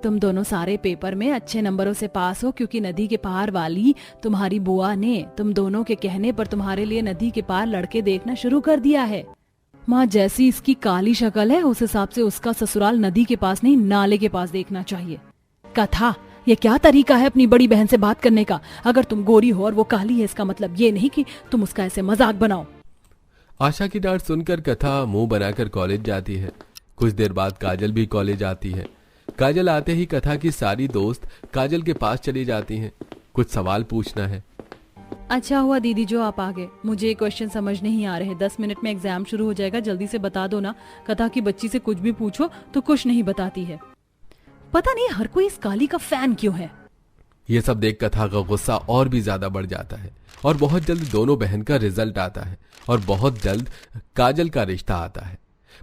तुम दोनों सारे पेपर में अच्छे नंबरों से पास हो, क्योंकि नदी के पार वाली तुम्हारी बुआ ने तुम दोनों के कहने पर तुम्हारे लिए नदी के पार लड़के देखना शुरू कर दिया है। माँ, जैसी इसकी काली शक्ल है उस हिसाब से उसका ससुराल नदी के पास नहीं नाले के पास देखना चाहिए। कथा, ये क्या तरीका है अपनी बड़ी बहन से बात करने का? अगर तुम गोरी हो और वो काली है, इसका मतलब ये नहीं कि तुम उसका ऐसे मजाक बनाओ। आशा की डांट सुनकर कथा मुंह बनाकर कॉलेज जाती है। कुछ देर बाद काजल भी कॉलेज आती है। काजल आते ही कथा की सारी दोस्त काजल के पास चली जाती हैं। कुछ सवाल पूछना है। अच्छा हुआ दीदी जो आप आ गए, मुझे ये क्वेश्चन समझ नहीं आ रहे। 10 मिनट में एग्जाम शुरू हो जाएगा, जल्दी से बता दो ना। कथा की बच्ची से कुछ भी पूछो तो कुछ नहीं बताती है। पता नहीं हर कोई इस काली का फैन क्यों है। ये सब देख कथा का गुस्सा और भी ज्यादा बढ़ जाता है और बहुत जल्द दोनों बहन का रिजल्ट आता है और बहुत जल्द काजल का रिश्ता आता है।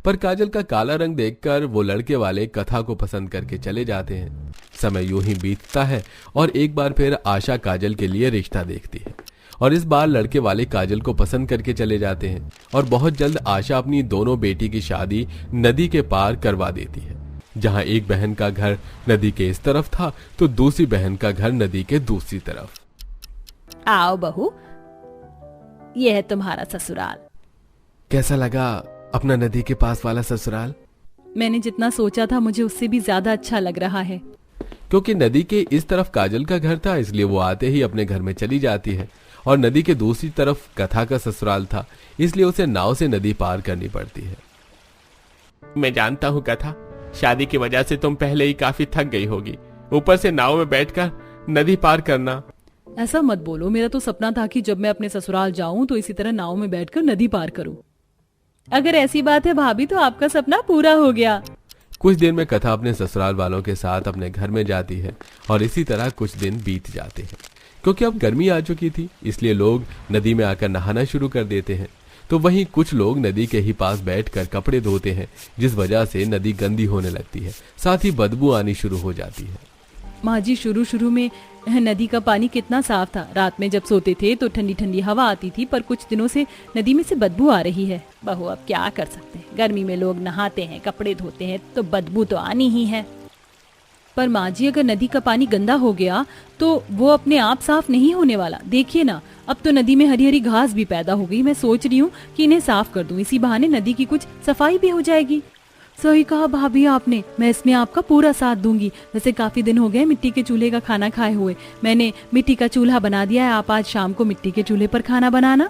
पर काजल का काला रंग देखकर वो लड़के वाले कथा को पसंद करके चले जाते हैं। समय यूं ही बीतता है और एक बार फिर आशा काजल के लिए रिश्ता देखती है और इस बार लड़के वाले काजल को पसंद करके चले जाते हैं और बहुत जल्द आशा अपनी दोनों बेटी की शादी नदी के पार करवा देती है। जहां एक बहन का घर नदी के इस तरफ था तो दूसरी बहन का घर नदी के दूसरी तरफ। आओ बहू, ये है तुम्हारा ससुराल। कैसा लगा अपना नदी के पास वाला ससुराल? मैंने जितना सोचा था मुझे उससे भी ज्यादा अच्छा लग रहा है। क्योंकि नदी के इस तरफ काजल का घर था इसलिए वो आते ही अपने घर में चली जाती है और नदी के दूसरी तरफ कथा का ससुराल था इसलिए उसे नाव से नदी पार करनी पड़ती है। मैं जानता हूँ कथा, शादी की वजह से तुम पहले ही काफी थक गई होगी, ऊपर से नाव में बैठकर नदी पार करना। ऐसा मत बोलो, मेरा तो सपना था कि जब मैं अपने ससुराल जाऊं तो इसी तरह नाव में बैठकर नदी पार करूं। अगर ऐसी बात है भाभी तो आपका सपना पूरा हो गया। कुछ देर में कथा अपने ससुराल वालों के साथ अपने घर में जाती है और इसी तरह कुछ दिन बीत जाते हैं। क्योंकि अब गर्मी आ चुकी थी इसलिए लोग नदी में आकर नहाना शुरू कर देते हैं। तो वहीं कुछ लोग नदी के ही पास बैठकर कपड़े धोते हैं जिस वजह से नदी गंदी होने लगती है, साथ ही बदबू आनी शुरू हो जाती है। माँ जी, शुरू में नदी का पानी कितना साफ था। रात में जब सोते थे तो ठंडी ठंडी हवा आती थी, पर कुछ दिनों से नदी में से बदबू आ रही है। बहू, अब क्या कर सकते हैं, गर्मी में लोग नहाते हैं, कपड़े धोते हैं तो बदबू तो आनी ही है। पर माँ जी, अगर नदी का पानी गंदा हो गया तो वो अपने आप साफ नहीं होने वाला। देखिए ना, अब तो नदी में हरी हरी घास भी पैदा हो गई। मैं सोच रही हूँ कि इन्हें साफ कर दूं, इसी बहाने नदी की कुछ सफाई भी हो जाएगी। सही कहा भाभी आपने, मैं इसमें आपका पूरा साथ दूंगी। वैसे काफी दिन हो गए मिट्टी के चूल्हे का खाना खाए हुए। मैंने मिट्टी का चूल्हा बना दिया है, आप आज शाम को मिट्टी के चूल्हे पर खाना बनाना।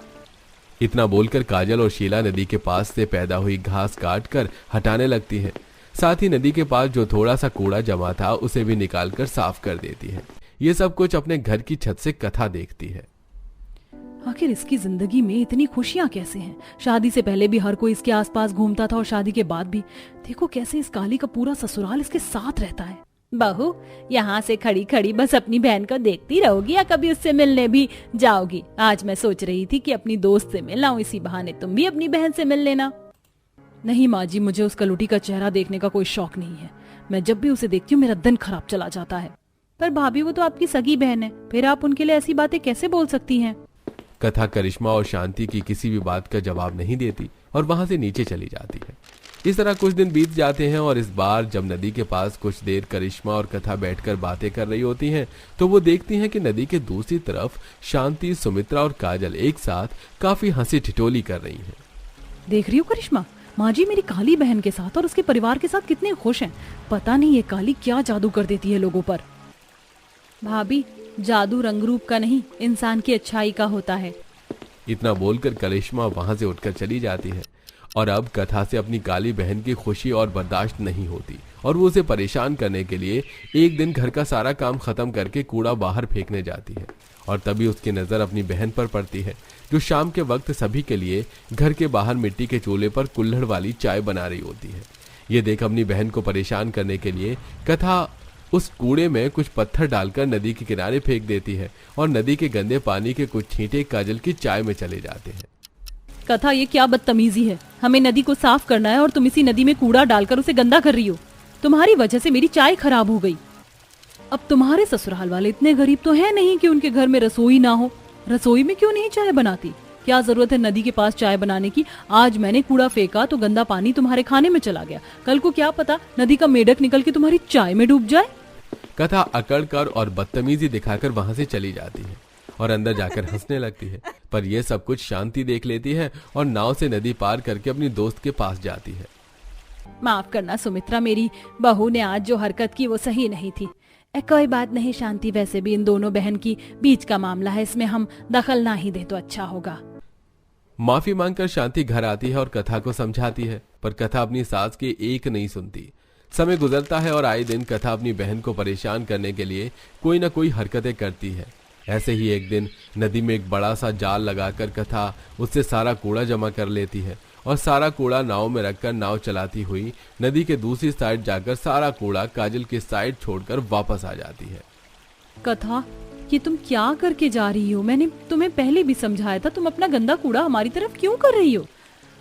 इतना बोलकर काजल और शीला नदी के पास से पैदा हुई घास काट कर हटाने लगती है। साथ ही नदी के पास जो थोड़ा सा कूड़ा जमा था उसे भी निकालकर साफ कर देती है। ये सब कुछ अपने घर की छत से कथा देखती है। आखिर इसकी जिंदगी में इतनी खुशियां कैसे हैं? शादी से पहले भी हर कोई इसके आसपास घूमता था और शादी के बाद भी। देखो कैसे इस काली का पूरा ससुराल इसके साथ रहता है। बहू, यहाँ से खड़ी खड़ी बस अपनी बहन को देखती रहोगी या कभी उससे मिलने भी जाओगी? आज मैं सोच रही थी कि अपनी दोस्त से मिल आऊं, इसी बहाने तुम भी अपनी बहन से मिल लेना। नहीं माँ जी, मुझे उस कलूटी का चेहरा देखने का कोई शौक नहीं है। मैं जब भी उसे देखती हूँ मेरा दिन खराब चला जाता है। पर भाभी, वो तो आपकी सगी बहन है, फिर आप उनके लिए ऐसी बातें कैसे बोल सकती हैं? कथा करिश्मा और शांति की किसी भी बात का जवाब नहीं देती और वहां से नीचे चली जाती है। इस तरह कुछ दिन बीत जाते हैं और इस बार जब नदी के पास कुछ देर करिश्मा और कथा बैठकर बातें कर रही होती हैं तो वो देखती हैं कि नदी के दूसरी तरफ शांति, सुमित्रा और काजल एक साथ काफी हंसी ठिठोली कर रही हैं। देख रही हो करिश्मा, माँ जी मेरी काली बहन के साथ और उसके परिवार के साथ कितने खुश हैं। पता नहीं ये काली क्या जादू कर देती है लोगों पर। भाभी, जादू रंग रूप का नहीं, इंसान की अच्छाई का होता है। इतना बोलकर करिश्मा वहां से उठकर चली जाती है और अब कथा से अपनी काली बहन की खुशी और बर्दाश्त नहीं होती और वो उसे परेशान करने के लिए एक दिन घर का सारा काम खत्म करके कूड़ा बाहर फेंकने जाती है। और तभी उसकी नजर अपनी बहन पर पड़ती है जो शाम के वक्त सभी के लिए घर के बाहर मिट्टी के चूल्हे पर कुल्हड़ वाली चाय बना रही होती है। ये देख अपनी बहन को परेशान करने के लिए कथा उस कूड़े में कुछ पत्थर डालकर नदी के किनारे फेंक देती है और नदी के गंदे पानी के कुछ छींटे काजल की चाय में चले जाते हैं। कथा, ये क्या बदतमीजी है? हमें नदी को साफ करना है और तुम इसी नदी में कूड़ा डालकर उसे गंदा कर रही हो। तुम्हारी वजह से मेरी चाय खराब हो गई। अब तुम्हारे ससुराल वाले इतने गरीब तो है नहीं कि उनके घर में रसोई ना हो। रसोई में क्यों नहीं चाय बनाती? क्या जरूरत है नदी के पास चाय बनाने की? आज मैंने कूड़ा फेंका तो गंदा पानी तुम्हारे खाने में चला गया। कल को क्या पता नदी का मेढक निकल के तुम्हारी चाय में डूब जाए। कथा अकड़ कर और बदतमीजी दिखाकर वहां से चली जाती है और अंदर जाकर हंसने लगती है। पर यह सब कुछ शांति देख लेती है और नाव से नदी पार करके अपनी दोस्त के पास जाती है। माफ करना सुमित्रा, मेरी बहू ने आज जो हरकत की वो सही नहीं थी। कोई बात नहीं शांति, वैसे भी इन दोनों बहन की बीच का मामला है, इसमें हम दखल ना ही दे तो अच्छा होगा। माफी मांगकर शांति घर आती है और कथा को समझाती है, पर कथा अपनी सास की एक नहीं सुनती। समय गुजरता है और आए दिन कथा अपनी बहन को परेशान करने के लिए कोई ना कोई हरकतें करती है। ऐसे ही एक दिन नदी में एक बड़ा सा जाल लगाकर कथा उससे सारा कूड़ा जमा कर लेती है और सारा कूड़ा नाव में रखकर नाव चलाती हुई नदी के दूसरी साइड जाकर सारा कूड़ा काजल की साइड छोड़कर वापस आ जाती है। कथा, ये तुम क्या करके जा रही हो? मैंने तुम्हें पहले भी समझाया था, तुम अपना गंदा कूड़ा हमारी तरफ क्यों कर रही हो?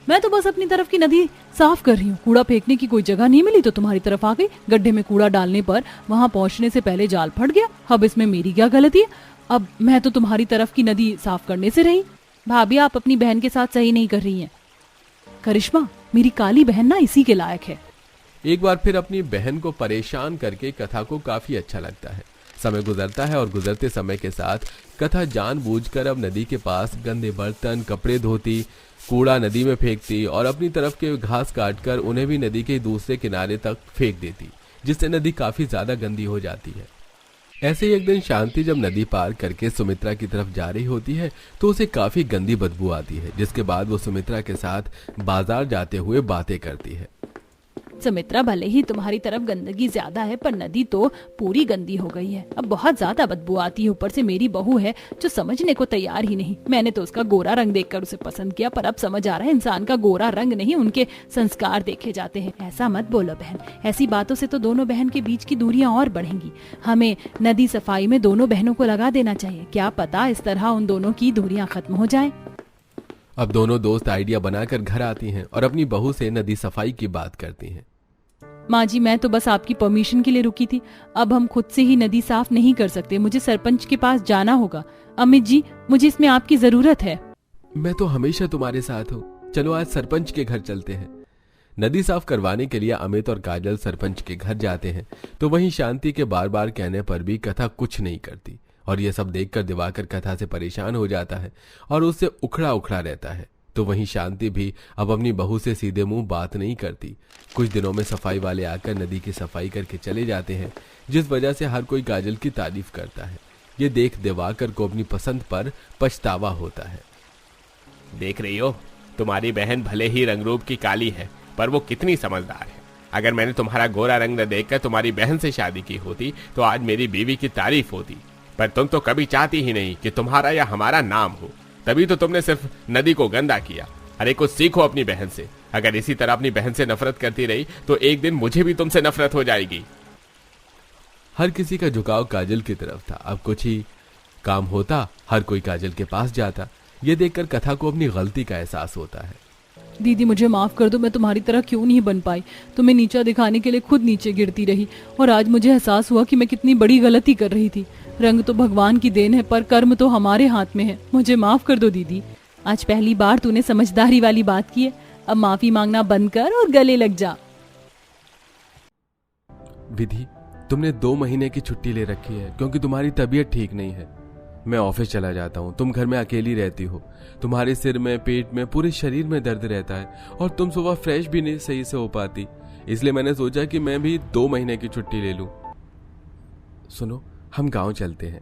मैं तो बस अपनी तरफ की नदी साफ कर रही हूँ। कूड़ा फेंकने की कोई जगह नहीं मिली तो तुम्हारी तरफ आ गई। गड्ढे में कूड़ा डालने पर वहाँ पहुँचने से पहले जाल फट गया। अब इसमें मेरी क्या गलती है? अब मैं तो तुम्हारी तरफ की नदी साफ करने से रही। भाभी, आप अपनी बहन के साथ सही नहीं कर रही हैं। करिश्मा, मेरी काली बहन ना इसी के लायक है। एक बार फिर अपनी बहन को परेशान करके कथा को काफी अच्छा लगता है। समय गुजरता है और गुजरते समय के साथ कथा जानबूझकर अब नदी के पास गंदे बर्तन, कपड़े धोती, कूड़ा नदी में फेंकती और अपनी तरफ के घास काटकर उन्हें भी नदी के दूसरे किनारे तक फेंक देती, जिससे नदी काफी ज्यादा गंदी हो जाती है। ऐसे ही एक दिन शांति जब नदी पार करके सुमित्रा की तरफ जा रही होती है तो उसे काफी गंदी बदबू आती है, जिसके बाद वो सुमित्रा के साथ बाजार जाते हुए बातें करती है। सुमित्रा, भले ही तुम्हारी तरफ गंदगी ज्यादा है पर नदी तो पूरी गंदी हो गई है। अब बहुत ज्यादा बदबू आती है। ऊपर से मेरी बहू है जो समझने को तैयार ही नहीं। मैंने तो उसका गोरा रंग देखकर उसे पसंद किया, पर अब समझ आ रहा है इंसान का गोरा रंग नहीं, उनके संस्कार देखे जाते हैं। ऐसा मत बोलो बहन, ऐसी बातों से तो दोनों बहन के बीच की दूरियां और बढ़ेंगी। हमें नदी सफाई में दोनों बहनों को लगा देना चाहिए। क्या पता इस तरह उन दोनों की दूरियां खत्म हो जाए। अब दोनों दोस्त आइडिया बनाकर घर आती हैं और अपनी बहू से नदी सफाई की बात करती हैं। माँ जी, मैं तो बस आपकी परमिशन के लिए रुकी थी। अब हम खुद से ही नदी साफ नहीं कर सकते, मुझे सरपंच के पास जाना होगा। अमित जी, मुझे इसमें आपकी जरूरत है। मैं तो हमेशा तुम्हारे साथ हूँ। चलो आज सरपंच के घर चलते हैं। नदी साफ करवाने के लिए अमित और काजल सरपंच के घर जाते हैं तो वहीं शांति के बार बार कहने पर भी कथा कुछ नहीं करती और यह सब देखकर दिवाकर कथा से परेशान हो जाता है और उससे उखड़ा उखड़ा रहता है। तो वहीं शांति भी अब अपनी बहू से सीधे मुंह बात नहीं करती। कुछ दिनों में सफाई वाले आकर नदी की सफाई करके चले जाते हैं, जिस वजह से हर कोई काजल की तारीफ करता है। ये देख दिवाकर को अपनी पसंद पर पछतावा होता है। देख रही हो, तुम्हारी बहन भले ही रंगरूप की काली है पर वो कितनी समझदार है। अगर मैंने तुम्हारा गोरा रंग न देखकर तुम्हारी बहन से शादी की होती तो आज मेरी बीवी की तारीफ होती, पर तुम तो कभी चाहती ही नहीं कि तुम्हारा या हमारा नाम हो। तभी तो तुमने सिर्फ नदी को गंदा किया। अरे कुछ सीखो अपनी बहन से। अगर इसी तरह अपनी बहन से नफरत करती रही तो एक दिन मुझे भी तुमसे नफरत हो जाएगी। हर किसी का झुकाव काजल की तरफ था। अब कुछ ही काम होता, हर कोई काजल के पास जाता। ये देखकर कथा को अपनी गलती का एहसास होता है। दीदी, मुझे माफ कर दो, मैं तुम्हारी तरह क्यों नहीं बन पाई। तुम्हें नीचा दिखाने के लिए खुद नीचे गिरती रही और आज मुझे एहसास हुआ कि मैं कितनी बड़ी गलती कर रही थी। रंग तो भगवान की देन है पर कर्म तो हमारे हाथ में है। मुझे माफ कर दो दीदी। आज पहली बार तूने समझदारी वाली बात की है। अब माफी मांगना बंद कर और गले लग जा। विधि, तुमने 2 महीने की छुट्टी ले रखी है क्योंकि तुम्हारी तबीयत ठीक नहीं है। मैं ऑफिस चला जाता हूँ, तुम घर में अकेली रहती हो। तुम्हारे सिर में, पेट में, पूरे शरीर में दर्द रहता है और तुम सुबह फ्रेश भी नहीं सही से हो पाती। इसलिए मैंने सोचा कि मैं भी 2 महीने की छुट्टी ले लूं। सुनो, हम गांव चलते हैं।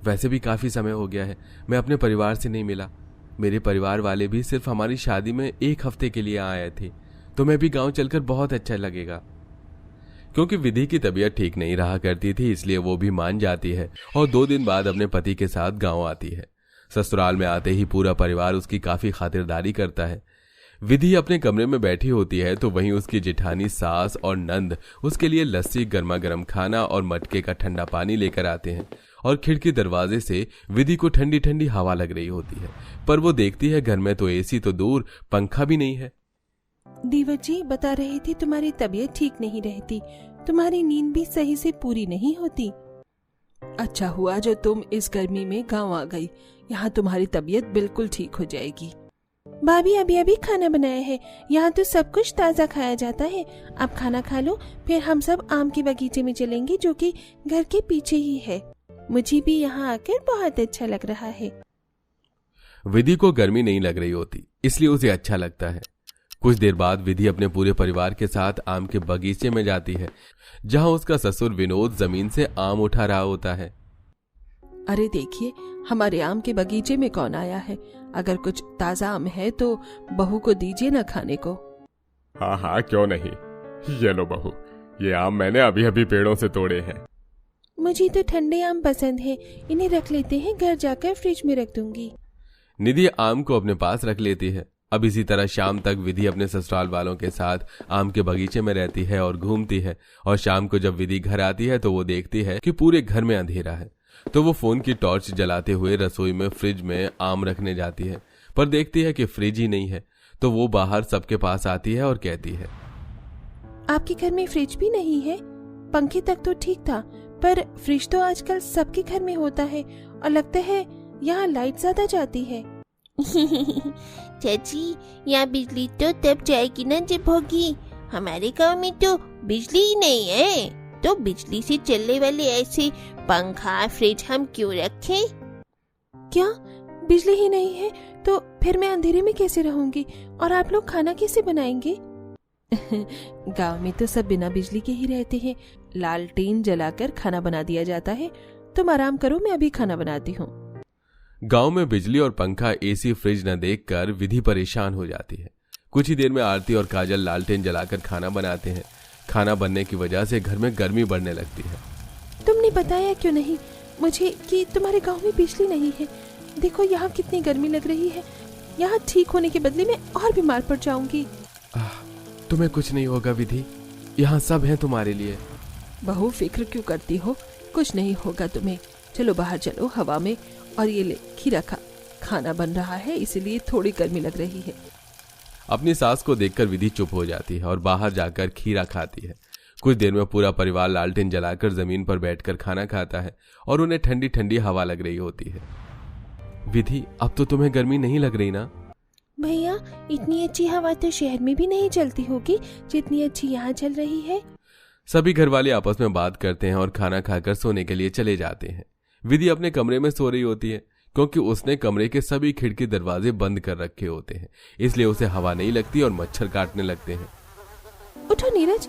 वैसे भी काफी समय हो गया है, मैं अपने परिवार से नहीं मिला। मेरे परिवार वाले भी सिर्फ हमारी शादी में 1 हफ्ते के लिए आए थे। तुम्हें भी गांव चलकर बहुत अच्छा लगेगा। क्योंकि विधि की तबीयत ठीक नहीं रहा करती थी, इसलिए वो भी मान जाती है और 2 दिन बाद अपने पति के साथ गांव आती है। ससुराल में आते ही पूरा परिवार उसकी काफी खातिरदारी करता है। विधि अपने कमरे में बैठी होती है तो वहीं उसकी जेठानी, सास और नंद उसके लिए लस्सी, गर्मा गर्म खाना और मटके का ठंडा पानी लेकर आते हैं और खिड़की दरवाजे से विधि को ठंडी ठंडी हवा लग रही होती है। पर वो देखती है घर में तो एसी तो दूर, पंखा भी नहीं है। दीवट जी बता रही थी तुम्हारी तबीयत ठीक नहीं रहती, तुम्हारी नींद भी सही से पूरी नहीं होती। अच्छा हुआ जो तुम इस गर्मी में गांव आ गई, यहाँ तुम्हारी तबीयत बिल्कुल ठीक हो जाएगी। भाभी अभी अभी खाना बनाया है। यहाँ तो सब कुछ ताज़ा खाया जाता है। आप खाना खा लो, फिर हम सब आम के बगीचे में चलेंगे जो कि घर के पीछे ही है। मुझे भी यहाँ आकर बहुत अच्छा लग रहा है। विधि को गर्मी नहीं लग रही होती, इसलिए उसे अच्छा लगता है। कुछ देर बाद विधि अपने पूरे परिवार के साथ आम के बगीचे में जाती है, जहां उसका ससुर विनोद जमीन से आम उठा रहा होता है। अरे देखिए, हमारे आम के बगीचे में कौन आया है। अगर कुछ ताज़ा आम है तो बहू को दीजिए ना खाने को। हाँ हाँ, क्यों नहीं। ये लो बहू, ये आम मैंने अभी अभी पेड़ों से तोड़े हैं। मुझे तो ठंडे आम पसंद है, इन्हें रख लेते हैं, घर जाकर फ्रिज में रख दूंगी। निधि आम को अपने पास रख लेती है। अब इसी तरह शाम तक विधि अपने ससुराल वालों के साथ आम के बगीचे में रहती है और घूमती है। और शाम को जब विधि घर आती है तो वो देखती है कि पूरे घर में अंधेरा है। तो वो फोन की टॉर्च जलाते हुए रसोई में फ्रिज में आम रखने जाती है, पर देखती है कि फ्रिज ही नहीं है। तो वो बाहर सबके पास आती है और कहती है, आपके घर में फ्रिज भी नहीं है? पंखे तक तो ठीक था, पर फ्रिज तो आजकल सबके घर में होता है और लगता है यहाँ लाइट ज्यादा जाती है। चाची, यहाँ बिजली तो तब जाएगी ना जब होगी। हमारे गांव में तो बिजली ही नहीं है, तो बिजली से चलने वाले ऐसे पंखा फ्रिज हम क्यों रखें? क्या बिजली ही नहीं है? तो फिर मैं अंधेरे में कैसे रहूंगी और आप लोग खाना कैसे बनाएंगे? गांव में तो सब बिना बिजली के ही रहते हैं। लालटेन जलाकर खाना बना दिया जाता है। तुम आराम करो, मैं अभी खाना बनाती हूँ। गांव में बिजली और पंखा, एसी, फ्रिज न देखकर विधि परेशान हो जाती है। कुछ ही देर में आरती और काजल लालटेन जलाकर खाना बनाते हैं। खाना बनने की वजह से घर में गर्मी बढ़ने लगती है। तुमने बताया क्यों नहीं मुझे कि तुम्हारे गांव में बिजली नहीं है? देखो यहाँ कितनी गर्मी लग रही है। यहाँ ठीक होने के बदले में और बीमार पड़ जाऊंगी। तुम्हें कुछ नहीं होगा विधि, यहाँ सब है तुम्हारे लिए। बहू फिक्र क्यों करती हो? कुछ नहीं होगा तुम्हें। चलो बाहर चलो हवा में, और ये ले खीरा खा। खाना बन रहा है इसलिए थोड़ी गर्मी लग रही है। अपनी सास को देखकर विधि चुप हो जाती है और बाहर जाकर खीरा खाती है। कुछ देर में पूरा परिवार लालटेन जलाकर जमीन पर बैठकर खाना खाता है और उन्हें ठंडी ठंडी हवा लग रही होती है। विधि, अब तो तुम्हें गर्मी नहीं लग रही ना? भैया, इतनी अच्छी हवा तो शहर में भी नहीं चलती होगी जितनी अच्छी यहाँ चल रही है। सभी घर वाले आपस में बात करते हैं और खाना खाकर सोने के लिए चले जाते हैं। विधि अपने कमरे में सो रही होती है, क्योंकि उसने कमरे के सभी खिड़की दरवाजे बंद कर रखे होते हैं, इसलिए उसे हवा नहीं लगती और मच्छर काटने लगते हैं। उठो नीरज,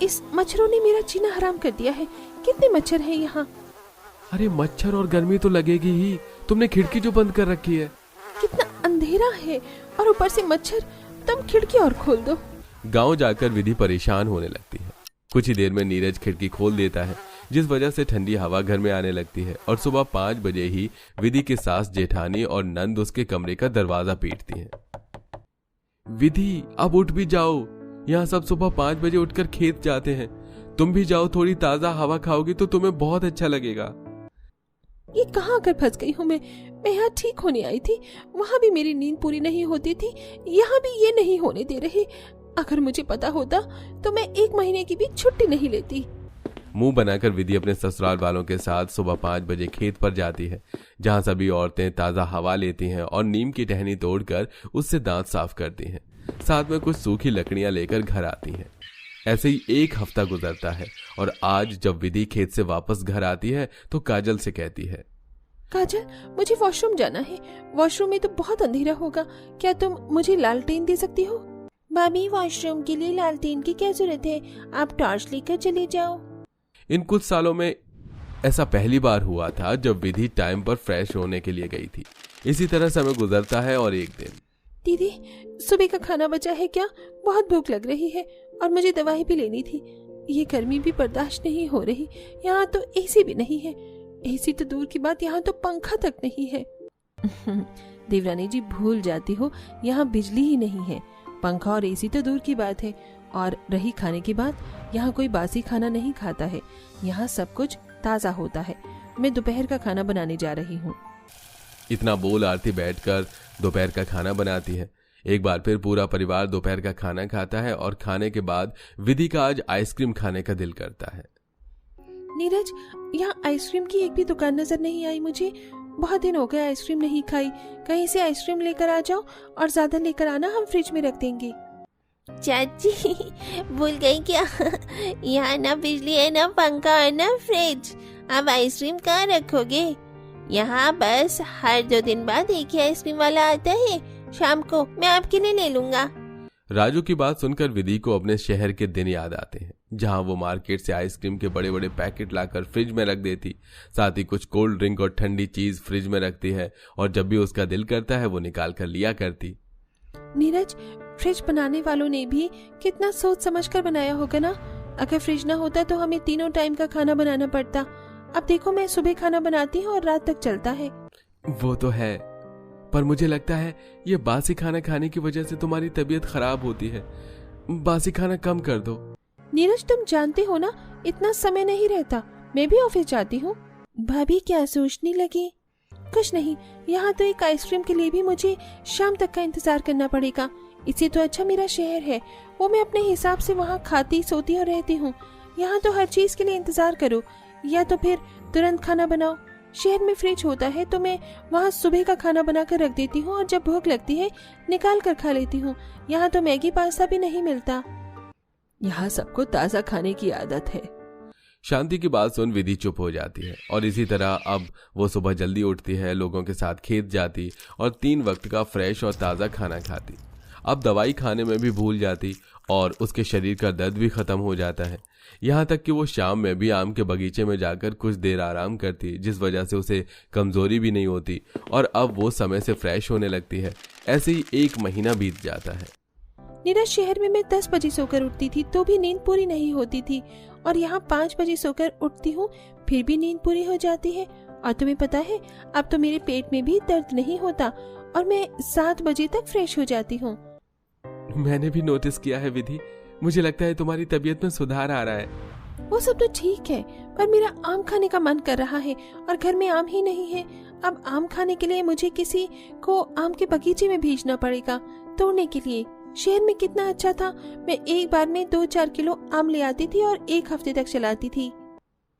इस मच्छरों ने मेरा जीना हराम कर दिया है। कितने मच्छर हैं यहाँ। अरे मच्छर और गर्मी तो लगेगी ही, तुमने खिड़की जो बंद कर रखी है। कितना अंधेरा है और ऊपर से मच्छर। तुम खिड़की और खोल दो। गांव जाकर विधि परेशान होने लगती है। कुछ ही देर में नीरज खिड़की खोल देता है, जिस वजह से ठंडी हवा घर में आने लगती है। और सुबह 5 बजे ही विधि की सास जेठानी और नंद उसके कमरे का दरवाजा पीटती हैं। विधि, अब उठ भी जाओ, यहाँ सब सुबह 5 बजे उठकर खेत जाते हैं। तुम भी जाओ, थोड़ी ताजा हवा खाओगी तो तुम्हें बहुत अच्छा लगेगा। ये कहाँ आकर फंस गई हूँ मैं यहाँ ठीक होने आई थी, वहाँ भी मेरी नींद पूरी नहीं होती थी, यहाँ भी ये नहीं होने दे रहे। अगर मुझे पता होता तो मैं 1 महीने की भी छुट्टी नहीं लेती। मुंह बनाकर विधि अपने ससुराल वालों के साथ सुबह 5 बजे खेत पर जाती है, जहां सभी औरतें ताजा हवा लेती हैं और नीम की टहनी तोड़कर उससे दांत साफ करती हैं। साथ में कुछ सूखी लकड़ियां लेकर घर आती हैं। ऐसे ही 1 हफ्ता गुजरता है और आज जब विधि खेत से वापस घर आती है तो काजल से कहती है, काजल, मुझे वॉशरूम जाना है। वॉशरूम में तो बहुत अंधेरा होगा, क्या तुम मुझे लालटेन दे सकती हो? भाभी, वॉशरूम के लिए लालटेन की क्या जरूरत है? आप टॉर्च लेकर चले जाओ। इन कुछ सालों में ऐसा पहली बार हुआ था जब विधि टाइम पर फ्रेश होने के लिए गई थी। इसी तरह समय गुजरता है और एक दिन, दीदी, सुबह का खाना बचा है क्या? बहुत भूख लग रही है और मुझे दवाई भी लेनी थी। ये गर्मी भी बर्दाश्त नहीं हो रही। यहाँ तो एसी भी नहीं है। एसी तो दूर की बात, यहाँ तो पंखा तक नहीं है। देवरानी जी, भूल जाती हो, यहाँ बिजली ही नहीं है। पंखा और एसी तो दूर की बात है। और रही खाने की बात, यहाँ कोई बासी खाना नहीं खाता है। यहाँ सब कुछ ताज़ा होता है। मैं दोपहर का खाना बनाने जा रही हूँ। इतना बोल आरती बैठकर दोपहर का खाना बनाती है। एक बार फिर पूरा परिवार दोपहर का खाना खाता है और खाने के बाद विधि का आज आइसक्रीम खाने का दिल करता है। नीरज, यहाँ आइसक्रीम की एक भी दुकान नजर नहीं आई मुझे। बहुत दिन हो गए आइसक्रीम नहीं खाई। कहीं से आइसक्रीम लेकर आ जाओ और ज्यादा लेकर आना, हम फ्रिज में रख देंगे। चाची भूल गई क्या? यहाँ ना बिजली है, ना पंखा और ना फ्रिज। अब आइसक्रीम कहाँ रखोगे? यहाँ बस हर 2 दिन बाद एक ही आइसक्रीम वाला आता है, शाम को मैं आपके लिए ले लूंगा। राजू की बात सुनकर विधि को अपने शहर के दिन याद आते हैं, जहां वो मार्केट से आइसक्रीम के बड़े बड़े पैकेट लाकर फ्रिज में रख देती, साथ ही कुछ कोल्ड ड्रिंक और ठंडी चीज फ्रिज में रखती है, और जब भी उसका दिल करता है वो निकाल कर लिया करती। नीरज, फ्रिज बनाने वालों ने भी कितना सोच समझ कर बनाया होगा ना। अगर फ्रिज ना होता तो हमें तीनों टाइम का खाना बनाना पड़ता। अब देखो, मैं सुबह खाना बनाती हूँ और रात तक चलता है। वो तो है, पर मुझे लगता है ये बासी खाना खाने की वजह से तुम्हारी तबीयत खराब होती है। बासी खाना कम कर दो। नीरज, तुम जानते हो ना, इतना समय नहीं रहता। मैं भी ऑफिस जाती हूँ। भाभी क्या सोचने लगी? कुछ नहीं, यहाँ तो एक आइसक्रीम के लिए भी मुझे शाम तक का इंतजार करना पड़ेगा। इससे तो अच्छा मेरा शहर है, वो मैं अपने हिसाब से वहाँ खाती सोती और रहती हूँ। यहाँ तो हर चीज के लिए इंतजार करो, या तो फिर तुरंत खाना बनाओ। शहर में फ्रिज होता है तो मैं वहाँ सुबह का खाना बनाकर रख देती हूँ और जब भूख लगती है निकाल कर खा लेती हूँ। यहाँ तो मैगी पास्ता भी नहीं मिलता। यहाँ सबको ताज़ा खाने की आदत है। शांति की बात सुन विधि चुप हो जाती है, और इसी तरह अब वो सुबह जल्दी उठती है, लोगों के साथ खेत जाती और 3 वक्त का फ्रेश और ताज़ा खाना खाती। अब दवाई खाने में भी भूल जाती और उसके शरीर का दर्द भी खत्म हो जाता है। यहाँ तक कि वो शाम में भी आम के बगीचे में जाकर कुछ देर आराम करती, जिस वजह से उसे कमजोरी भी नहीं होती, और अब वो समय से फ्रेश होने लगती है। ऐसे ही 1 महीना बीत जाता है। नीरज, शहर में मैं 10 बजे सोकर उठती थी तो भी नींद पूरी नहीं होती थी, और यहाँ 5 बजे सोकर उठती हूँ फिर भी नींद पूरी हो जाती है। और तुम्हें पता है, अब तो मेरे पेट में भी दर्द नहीं होता और मैं 7 बजे तक फ्रेश हो जाती हूँ। मैंने भी नोटिस किया है विधि, मुझे लगता है तुम्हारी तबीयत में सुधार आ रहा है। वो सब तो ठीक है, पर मेरा आम खाने का मन कर रहा है और घर में आम ही नहीं है। अब आम खाने के लिए मुझे किसी को आम के बगीचे में भेजना पड़ेगा तोड़ने के लिए। शहर में कितना अच्छा था, मैं एक बार में 2-4 किलो आम ले आती थी और 1 हफ्ते तक चलाती थी।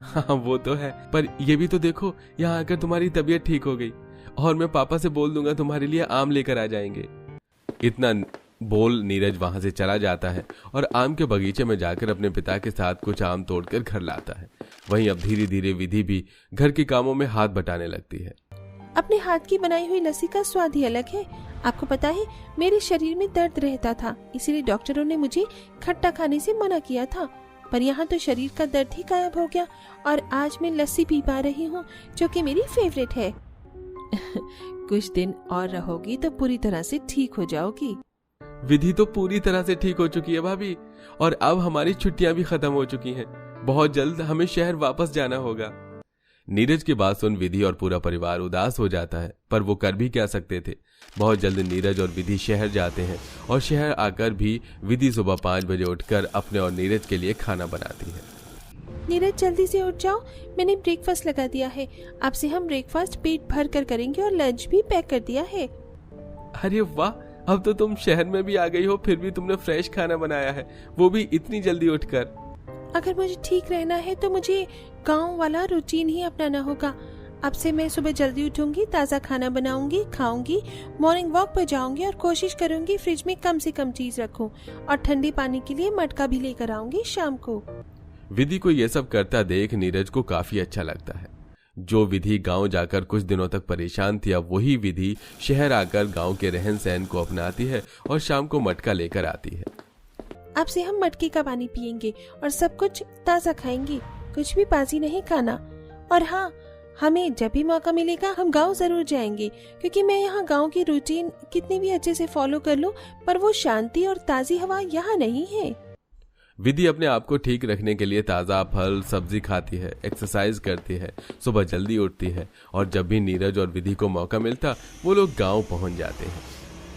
हाँ वो तो है, पर ये भी तो देखो, यहाँ आकर तुम्हारी तबीयत ठीक हो गई, और मैं पापा से बोल दूंगा तुम्हारे लिए आम लेकर आ जाएंगे। इतना बोल नीरज वहां से चला जाता है और आम के बगीचे में जाकर अपने पिता के साथ कुछ आम तोड़कर घर लाता है। वहीं अब धीरे धीरे विधि भी घर के कामों में हाथ बटाने लगती है। अपने हाथ की बनाई हुई लस्सी का स्वाद ही अलग है। आपको पता है, मेरे शरीर में दर्द रहता था, इसीलिए डॉक्टरों ने मुझे खट्टा खाने से मना किया था, पर यहाँ तो शरीर का दर्द ही गायब हो गया और आज मैं लस्सी पी पा रही हूँ, जो कि मेरी फेवरेट है। कुछ दिन और रहोगी तो पूरी तरह से ठीक हो जाओगी। विधि तो पूरी तरह से ठीक हो चुकी है भाभी, और अब हमारी छुट्टियां भी खत्म हो चुकी हैं। बहुत जल्द हमें शहर वापस जाना होगा। नीरज की बात सुन विधि और पूरा परिवार उदास हो जाता है, पर वो कर भी क्या सकते थे। बहुत जल्द नीरज और विधि शहर जाते हैं, और शहर आकर भी विधि सुबह 5 बजे उठकर अपने और नीरज के लिए खाना बनाती है। नीरज, जल्दी से उठ जाओ, मैंने ब्रेकफास्ट लगा दिया है। अब से हम ब्रेकफास्ट पेट भर कर करेंगे और लंच भी पैक कर दिया है। अरे वाह, अब तो तुम शहर में भी आ गई हो, फिर भी तुमने फ्रेश खाना बनाया है, वो भी इतनी जल्दी उठकर। अगर मुझे ठीक रहना है तो मुझे गांव वाला रूटीन ही अपनाना होगा। अब से मैं सुबह जल्दी उठूंगी, ताज़ा खाना बनाऊंगी, खाऊंगी, मॉर्निंग वॉक पर जाऊंगी और कोशिश करूंगी फ्रिज में कम से कम चीज रखूं, और ठंडे पानी के लिए मटका भी लेकर आऊंगी शाम को। विधि को यह सब करता देख नीरज को काफी अच्छा लगता है। जो विधि गांव जाकर कुछ दिनों तक परेशान थी, अब वही विधि शहर आकर गांव के रहन सहन को अपनाती है और शाम को मटका लेकर आती है। अब से हम मटके का पानी पियेंगे और सब कुछ ताज़ा खाएंगे, कुछ भी बासी नहीं खाना। और हाँ, हमें जब भी मौका मिलेगा हम गांव जरूर जाएंगे, क्योंकि मैं यहाँ गांव की रूटीन कितनी भी अच्छे से फॉलो कर लूं, पर वो शांति और ताज़ी हवा यहाँ नहीं है। विधि अपने आप को ठीक रखने के लिए ताज़ा फल सब्जी खाती है, एक्सरसाइज करती है, सुबह जल्दी उठती है, और जब भी नीरज और विधि को मौका मिलता वो लोग गांव पहुंच जाते हैं।